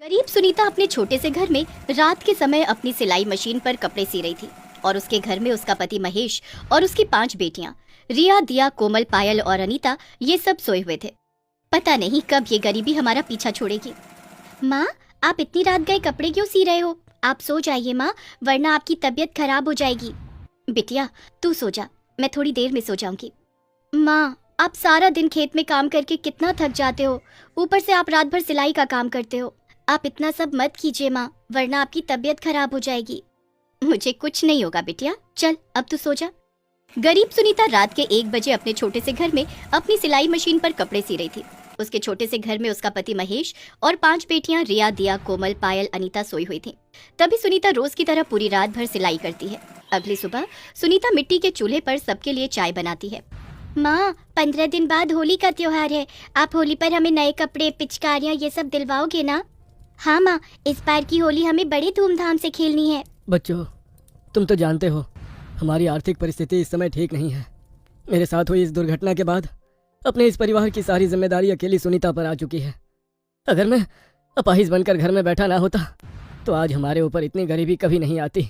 गरीब सुनीता अपने छोटे से घर में रात के समय अपनी सिलाई मशीन पर कपड़े सी रही थी और उसके घर में उसका पति महेश और उसकी 5 बेटियां रिया, दिया, कोमल, पायल और अनीता ये सब सोए हुए थे। पता नहीं कब ये गरीबी हमारा पीछा छोड़ेगी। माँ, आप इतनी रात गए कपड़े क्यों सी रहे हो? आप सो जाइए माँ, वरना आपकी तबीयत खराब हो जाएगी। बिटिया तू सो जा, मैं थोड़ी देर में सो जाऊंगी। माँ, आप सारा दिन खेत में काम करके कितना थक जाते हो, ऊपर से आप रात भर सिलाई का काम करते हो। आप इतना सब मत कीजिए माँ, वरना आपकी तबीयत खराब हो जाएगी। मुझे कुछ नहीं होगा बिटिया, चल अब तू सो जा। गरीब सुनीता रात के 1 बजे अपने छोटे से घर में अपनी सिलाई मशीन पर कपड़े सी रही थी। उसके छोटे से घर में उसका पति महेश और 5 बेटियां रिया, दिया, कोमल, पायल, अनीता सोई हुई थी। तभी सुनीता रोज की तरह पूरी रात भर सिलाई करती है। अगली सुबह सुनीता मिट्टी के चूल्हे पर सबके लिए चाय बनाती है। माँ, 15 दिन बाद होली का त्योहार है, आप होली पर हमें नए कपड़े, पिचकारियाँ ये सब दिलवाओगे ना? हाँ माँ, इस बार की होली हमें बड़े धूमधाम से खेलनी है। बच्चों, तुम तो जानते हो हमारी आर्थिक परिस्थिति इस समय ठीक नहीं है। मेरे साथ हुई इस दुर्घटना के बाद अपने इस परिवार की सारी जिम्मेदारी अकेली सुनीता पर आ चुकी है। अगर मैं अपाहिज बनकर घर में बैठा ना होता तो आज हमारे ऊपर इतनी गरीबी कभी नहीं आती।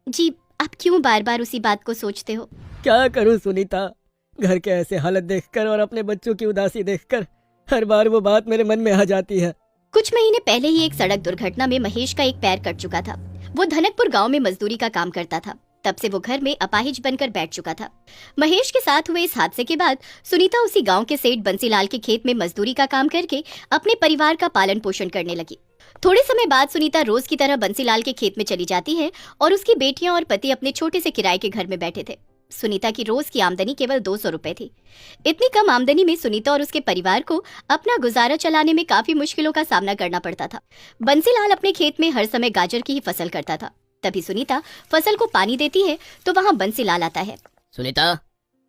जी, आप क्यों बार बार उसी बात को सोचते हो? क्या करूं सुनीता, घर के ऐसे हालत देखकर और अपने बच्चों की उदासी देखकर हर बार वो बात मेरे मन में आ जाती है। कुछ महीने पहले ही एक सड़क दुर्घटना में महेश का एक पैर कट चुका था। वो धनकपुर गांव में मजदूरी का काम करता था। तब से वो घर में अपाहिज बनकर बैठ चुका था। महेश के साथ हुए इस हादसे के बाद सुनीता उसी गांव के सेठ बंसीलाल के खेत में मजदूरी का काम करके अपने परिवार का पालन पोषण करने लगी। थोड़े समय बाद सुनीता रोज की तरह बंसीलाल के खेत में चली जाती है और उसकी बेटियां और पति अपने छोटे से किराए के घर में बैठे थे। सुनीता की रोज की आमदनी केवल 200 रुपए थी। इतनी कम आमदनी में सुनीता और उसके परिवार को अपना गुजारा चलाने में काफी मुश्किलों का सामना करना पड़ता था। बंसीलाल अपने खेत में हर समय गाजर की ही फसल करता था। तभी सुनीता फसल को पानी देती है तो वहाँ बंसीलाल आता है। सुनीता,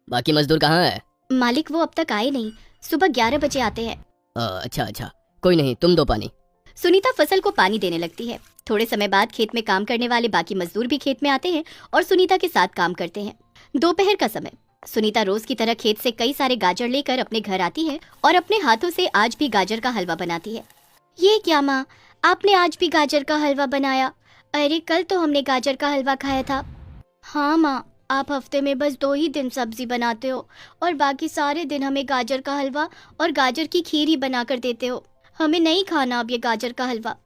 बाकी मजदूर कहाँ है? मालिक, वो अब तक आए नहीं, सुबह 11 बजे आते हैं। अच्छा, कोई नहीं, तुम दो पानी। सुनीता फसल को पानी देने लगती है। थोड़े समय बाद खेत में काम करने वाले बाकी मजदूर भी खेत में आते हैं और सुनीता के साथ काम करते हैं। दोपहर का समय, सुनीता रोज की तरह खेत से कई सारे गाजर लेकर अपने घर आती है और अपने हाथों से आज भी गाजर का हलवा बनाती है। ये क्या माँ, आपने आज भी गाजर का हलवा बनाया? अरे कल तो हमने गाजर का हलवा खाया था। हाँ माँ, आप हफ्ते में बस 2 ही दिन सब्जी बनाते हो और बाकी सारे दिन हमें गाजर का हलवा और गाजर की खीर ही बना कर देते हो। हमें नहीं खाना अब ये गाजर का हलवा।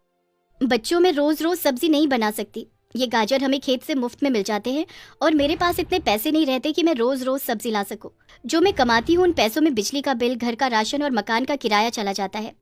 बच्चों, में रोज रोज सब्जी नहीं बना सकती। ये गाजर हमें खेत से मुफ्त में मिल जाते हैं और मेरे पास इतने पैसे नहीं रहते कि मैं रोज रोज सब्जी ला सकूं। जो मैं कमाती हूँ उन पैसों में बिजली का बिल, घर का राशन और मकान का किराया चला जाता है।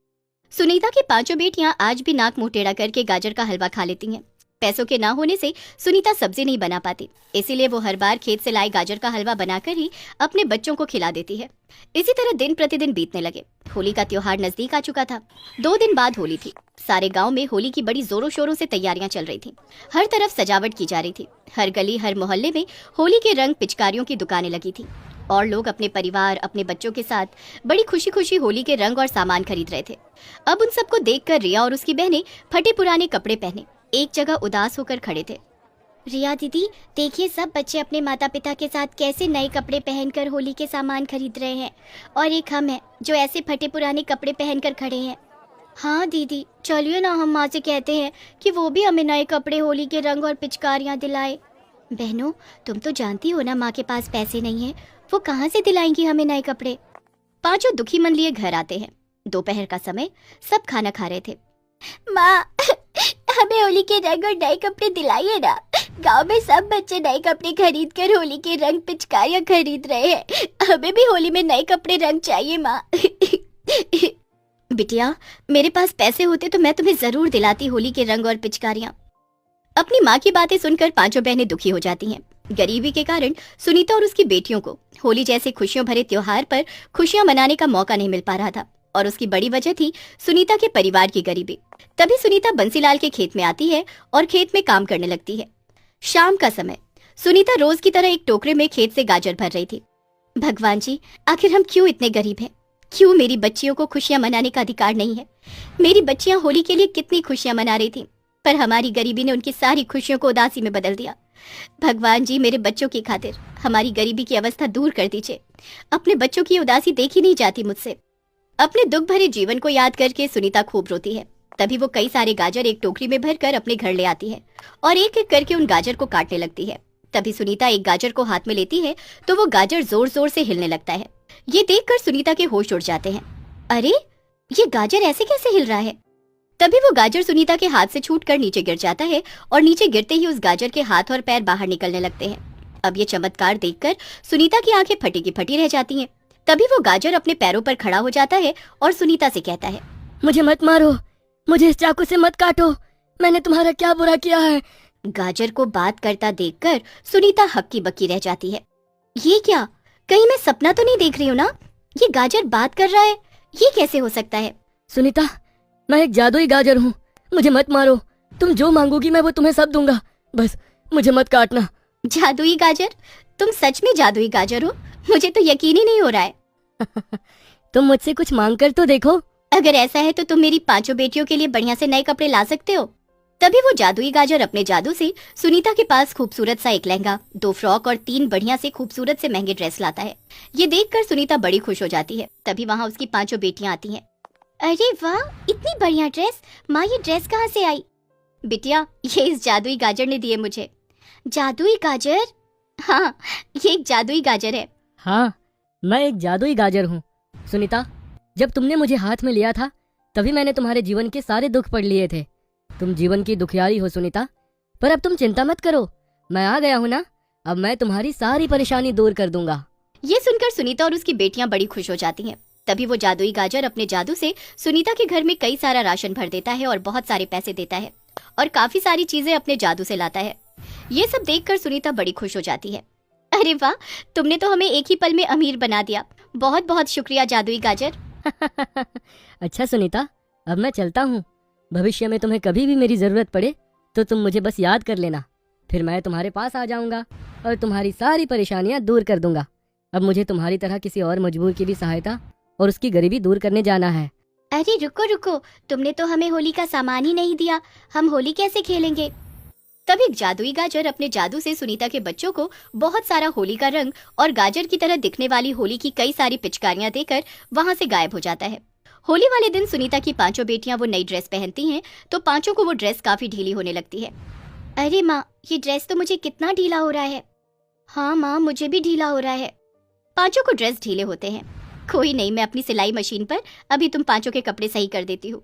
सुनीता की 5 बेटियां आज भी नाक मुंह टेढ़ा करके गाजर का हलवा खा लेती हैं। पैसों के ना होने से सुनीता सब्जी नहीं बना पाती, इसीलिए वो हर बार खेत से लाए गाजर का हलवा बनाकर ही अपने बच्चों को खिला देती है। इसी तरह दिन प्रतिदिन बीतने लगे। होली का त्योहार नजदीक आ चुका था। 2 दिन बाद होली थी। सारे गांव में होली की बड़ी जोरों शोरों से तैयारियां चल रही थी। हर तरफ सजावट की जा रही थी। हर गली, हर मोहल्ले में होली के रंग, पिचकारियों की दुकानें लगी थी और लोग अपने परिवार, अपने बच्चों के साथ बड़ी खुशी खुशी होली के रंग और सामान खरीद रहे थे। अब उन सबको देखकर रिया और उसकी बहनें फटे पुराने कपड़े पहने एक जगह उदास होकर खड़े थे। रिया दीदी, देखिए सब बच्चे अपने माता पिता के साथ कैसे नए कपड़े पहनकर होली के सामान खरीद रहे हैं और एक हम हैं जो ऐसे फटे पुराने कपड़े पहनकर खड़े हैं। हाँ दीदी, चलिए ना हम माँ से कहते हैं कि वो भी हमें नए कपड़े, होली के रंग और पिचकारियाँ दिलाए। बहनों, तुम तो जानती हो ना माँ के पास पैसे नहीं है, वो कहाँ से दिलाएंगी हमें नए कपड़े। 5 दुखी मन लिए घर आते हैं। दोपहर का समय, सब खाना खा रहे थे। माँ, हमें होली के रंग और नए कपड़े दिलाइए ना। गांव में सब बच्चे नए कपड़े खरीद कर होली के रंग, पिचकारियाँ खरीद रहे हैं। हमें भी होली में नए कपड़े, रंग चाहिए माँ। बिटिया, मेरे पास पैसे होते तो मैं तुम्हें जरूर दिलाती होली के रंग और पिचकारियाँ। अपनी माँ की बातें सुनकर 5 बहनें दुखी हो जाती हैं। गरीबी के कारण सुनीता और उसकी बेटियों को होली जैसे खुशियों भरे त्योहार पर खुशियां मनाने का मौका नहीं मिल पा रहा था और उसकी बड़ी वजह थी सुनीता के परिवार की गरीबी। तभी सुनीता बंसीलाल के खेत में आती है और खेत में काम करने लगती है। शाम का समय, सुनीता रोज की तरह एक टोकरे में खेत से गाजर भर रही थी। भगवान जी, आखिर हम क्यों इतने गरीब हैं? क्यों मेरी बच्चियों को खुशियां मनाने का अधिकार नहीं है? मेरी बच्चियां होली के लिए कितनी खुशियां मना रही थी, पर हमारी गरीबी ने उनकी सारी खुशियों को उदासी में बदल दिया। भगवान जी, मेरे बच्चों की खातिर हमारी गरीबी की अवस्था दूर कर दीजिए। अपने बच्चों की उदासी देखी नहीं जाती मुझसे। अपने दुख भरे जीवन को याद करके सुनीता खूब रोती है। तभी वो कई सारे गाजर एक टोकरी में भरकर अपने घर ले आती है और एक एक करके उन गाजर को काटने लगती है। तभी सुनीता एक गाजर को हाथ में लेती है तो वो गाजर जोर जोर से हिलने लगता है। ये देखकर सुनीता के होश उड़ जाते हैं। अरे, ये गाजर ऐसे कैसे हिल रहा है? तभी वो गाजर सुनीता के हाथ से छूटकर नीचे गिर जाता है और नीचे गिरते ही उस गाजर के हाथ और पैर बाहर निकलने लगते हैं। अब ये चमत्कार देखकर सुनीता की आंखें फटी की फटी रह जाती हैं। तभी वो गाजर अपने पैरों पर खड़ा हो जाता है और सुनीता से कहता है, मुझे मत मारो, मुझे इस चाकू से मत काटो, मैंने तुम्हारा क्या बुरा किया है? गाजर को बात करता देखकर सुनीता हक्की बक्की रह जाती है। ये क्या, कहीं मैं सपना तो नहीं देख रही हूँ ना? ये गाजर बात कर रहा है, ये कैसे हो सकता है? सुनीता, मैं एक जादुई गाजर हूँ, मुझे मत मारो, तुम जो मांगोगी मैं वो तुम्हें सब दूंगा, बस मुझे मत काटना। जादुई गाजर? तुम सच में जादुई गाजर हो? मुझे तो यकीन ही नहीं हो रहा है। तुम मुझसे कुछ मांग कर तो देखो। अगर ऐसा है तो तुम मेरी 5 बेटियों के लिए बढ़िया से नए कपड़े ला सकते हो। तभी वो जादुई गाजर अपने जादू से सुनीता के पास खूबसूरत सा एक लहंगा, 2 फ्रॉक और 3 बढ़िया से खूबसूरत से महंगे ड्रेस लाता है। ये देखकर सुनीता बड़ी खुश हो जाती है। तभी वहाँ उसकी 5 बेटियां आती हैं। अरे वाह, इतनी बढ़िया ड्रेस! माँ, ये ड्रेस कहाँ से आई? बिटिया, ये इस जादुई गाजर ने दिए मुझे। जादुई गाजर? हाँ, ये एक जादुई गाजर है। हाँ, मैं एक जादुई गाजर हूँ। सुनीता, जब तुमने मुझे हाथ में लिया था तभी मैंने तुम्हारे जीवन के सारे दुख पढ़ लिए थे। तुम जीवन की दुखियारी हो सुनीता, पर अब तुम चिंता मत करो, मैं आ गया हूँ ना, अब मैं तुम्हारी सारी परेशानी दूर कर दूंगा। ये सुनकर सुनीता और उसकी बेटियां बड़ी खुश हो जाती हैं। तभी वो जादुई गाजर अपने जादू से सुनीता के घर में कई सारा राशन भर देता है और बहुत सारे पैसे देता है और काफी सारी चीजें अपने जादू से लाता है। ये सब देखकर सुनीता बड़ी खुश हो जाती है। अरे वाह, तुमने तो हमें एक ही पल में अमीर बना दिया। बहुत बहुत शुक्रिया जादुई गाजर। अच्छा सुनीता, अब मैं चलता हूँ। भविष्य में तुम्हें कभी भी मेरी जरूरत पड़े तो तुम मुझे बस याद कर लेना, फिर मैं तुम्हारे पास आ जाऊंगा और तुम्हारी सारी परेशानियां दूर कर दूंगा। अब मुझे तुम्हारी तरह किसी और मजबूर की भी सहायता और उसकी गरीबी दूर करने जाना है। अरे रुको रुको, तुमने तो हमें होली का सामान ही नहीं दिया, हम होली कैसे खेलेंगे? तभी जादुई गाजर अपने जादू से सुनीता के बच्चों को बहुत सारा होली का रंग और गाजर की तरह दिखने वाली होली की कई सारी पिचकारियां देकर वहां से गायब हो जाता है। होली वाले दिन सुनीता की 5 बेटियां वो नई ड्रेस पहनती हैं तो 5 को वो ड्रेस काफी ढीली होने लगती है। अरे माँ, ये ड्रेस तो मुझे कितना ढीला हो रहा है। हाँ माँ, मुझे भी ढीला हो रहा है। 5 को ड्रेस ढीले होते हैं। कोई नहीं, मैं अपनी सिलाई मशीन पर अभी तुम 5 के कपड़े सही कर देती हूँ।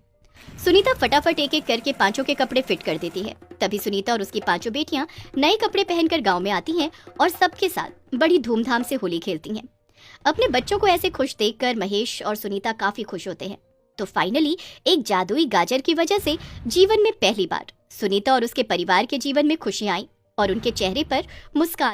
सुनीता फटाफट एक एक करके 5 के कपड़े फिट कर देती है। तभी सुनीता और उसकी 5 बेटियां नए कपड़े पहनकर गांव में आती हैं और सबके साथ बड़ी धूमधाम से होली खेलती हैं। अपने बच्चों को ऐसे खुश देखकर महेश और सुनीता काफी खुश होते हैं। तो फाइनली एक जादुई गाजर की वजह से जीवन में पहली बार सुनीता और उसके परिवार के जीवन में खुशियां आई और उनके चेहरे पर मुस्कान